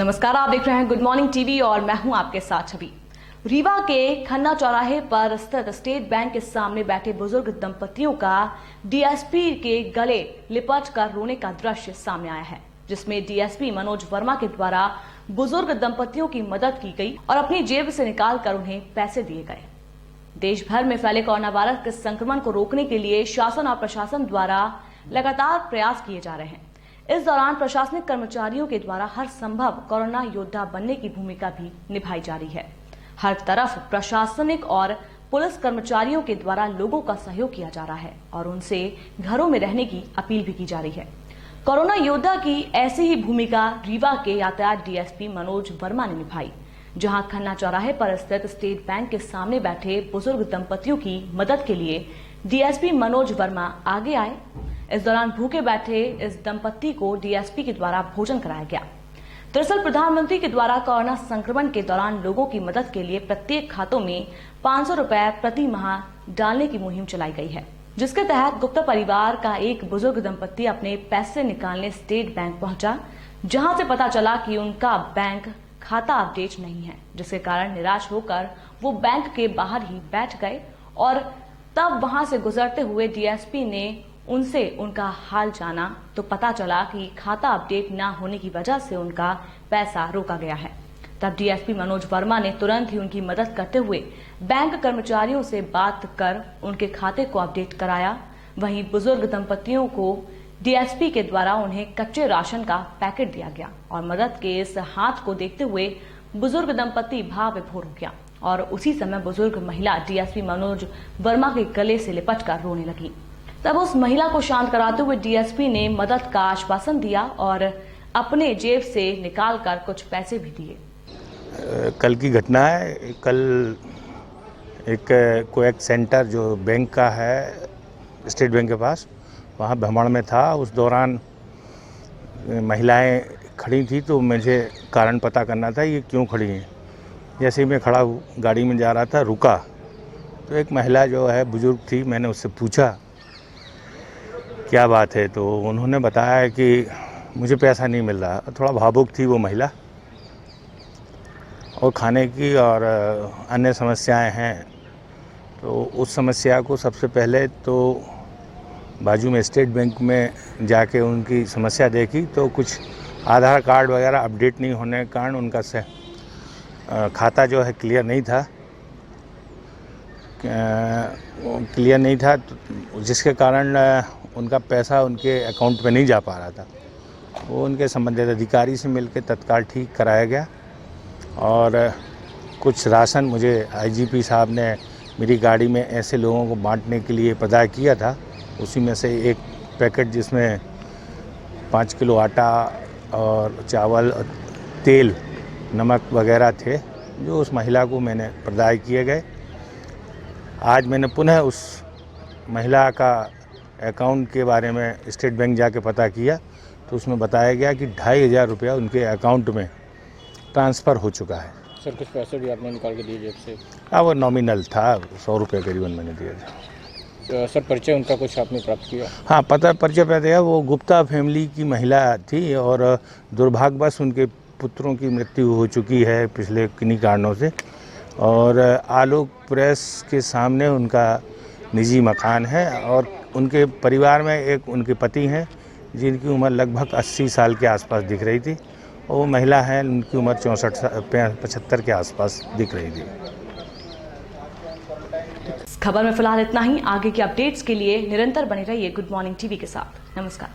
नमस्कार, आप देख रहे हैं गुड मॉर्निंग टीवी और मैं हूं आपके साथ छवि। रीवा के खन्ना चौराहे पर स्थित स्टेट बैंक के सामने बैठे बुजुर्ग दंपतियों का डीएसपी के गले लिपट कर रोने का दृश्य सामने आया है, जिसमें डीएसपी मनोज वर्मा के द्वारा बुजुर्ग दंपतियों की मदद की गई और अपनी जेब से निकाल कर उन्हें पैसे दिए गए। देश भर में फैले कोरोना वायरस के संक्रमण को रोकने के लिए शासन और प्रशासन द्वारा लगातार प्रयास किए जा रहे हैं। इस दौरान प्रशासनिक कर्मचारियों के द्वारा हर संभव कोरोना योद्धा बनने की भूमिका भी निभाई जा रही है। हर तरफ प्रशासनिक और पुलिस कर्मचारियों के द्वारा लोगों का सहयोग किया जा रहा है और उनसे घरों में रहने की अपील भी की जा रही है। कोरोना योद्धा की ऐसी ही भूमिका रीवा के यातायात डीएसपी मनोज वर्मा ने निभाई, जहां खन्ना चौराहे पर स्थित स्टेट बैंक के सामने बैठे बुजुर्ग दंपतियों की मदद के लिए डीएसपी मनोज वर्मा आगे आए। इस दौरान भूखे बैठे इस दंपति को डीएसपी के द्वारा भोजन कराया गया। दरअसल प्रधानमंत्री के द्वारा कोरोना संक्रमण के दौरान लोगों की मदद के लिए प्रत्येक खातों में 500 रुपए प्रति माह डालने की मुहिम चलाई गई है, जिसके तहत गुप्ता परिवार का एक बुजुर्ग दंपति अपने पैसे निकालने स्टेट बैंक पहुंचा, जहां से पता चला कि उनका बैंक खाता अपडेट नहीं है, जिसके कारण निराश होकर वो बैंक के बाहर ही बैठ गए और तब वहां से गुजरते हुए डीएसपी ने उनसे उनका हाल जाना तो पता चला कि खाता अपडेट न होने की वजह से उनका पैसा रोका गया है। तब डीएसपी मनोज वर्मा ने तुरंत ही उनकी मदद करते हुए बैंक कर्मचारियों से बात कर उनके खाते को अपडेट कराया। वहीं बुजुर्ग दंपतियों को डीएसपी के द्वारा उन्हें कच्चे राशन का पैकेट दिया गया और मदद के इस हाथ को देखते हुए बुजुर्ग दंपति भाव विभोर हो गया और उसी समय बुजुर्ग महिला डीएसपी मनोज वर्मा के गले से लिपट कर रोने लगी। तब उस महिला को शांत कराते हुए डीएसपी ने मदद का आश्वासन दिया और अपने जेब से निकालकर कुछ पैसे भी दिए। कल की घटना है। कल एक कोएक सेंटर जो बैंक का है स्टेट बैंक के पास, वहाँ भ्रमण में था। उस दौरान महिलाएं खड़ी थी तो मुझे कारण पता करना था ये क्यों खड़ी हैं। जैसे ही मैं खड़ा गाड़ी में जा रहा था, रुका तो एक महिला जो है बुजुर्ग थी, मैंने उससे पूछा क्या बात है, तो उन्होंने बताया कि मुझे पैसा नहीं मिल रहा। थोड़ा भावुक थी वो महिला और खाने की और अन्य समस्याएं हैं। तो उस समस्या को सबसे पहले तो बाजू में स्टेट बैंक में जाके उनकी समस्या देखी तो कुछ आधार कार्ड वगैरह अपडेट नहीं होने के कारण उनका खाता जो है क्लियर नहीं था, जिसके कारण उनका पैसा उनके अकाउंट में नहीं जा पा रहा था। वो उनके संबंधित अधिकारी से मिलकर तत्काल ठीक कराया गया और कुछ राशन मुझे आईजीपी साहब ने मेरी गाड़ी में ऐसे लोगों को बांटने के लिए प्रदान किया था। उसी में से एक पैकेट जिसमें 5 किलो आटा और चावल और तेल नमक वगैरह थे, जो उस महिला को मैंने प्रदान किए गए। आज मैंने पुनः उस महिला का अकाउंट के बारे में स्टेट बैंक जाके पता किया तो उसमें बताया गया कि 2500 रुपया उनके अकाउंट में ट्रांसफ़र हो चुका है। सर कुछ पैसे भी आपने निकाल के दिए जेब से? हाँ, वो नॉमिनल था, 100 रुपये करीबन मैंने दिया था। सर परिचय उनका कुछ आपने प्राप्त किया? हाँ, परिचय पता है। वो गुप्ता फैमिली की महिला थी और दुर्भाग्यवश उनके पुत्रों की मृत्यु हो चुकी है पिछले किन्हीं कारणों से, और आलोक प्रेस के सामने उनका निजी मकान है और उनके परिवार में एक उनके पति हैं जिनकी उम्र लगभग 80 साल के आसपास दिख रही थी और वो महिला है, उनकी उम्र 75 के आसपास दिख रही थी। इस खबर में फिलहाल इतना ही। आगे की अपडेट्स के लिए निरंतर बने रहिए गुड मॉर्निंग टीवी के साथ। नमस्कार।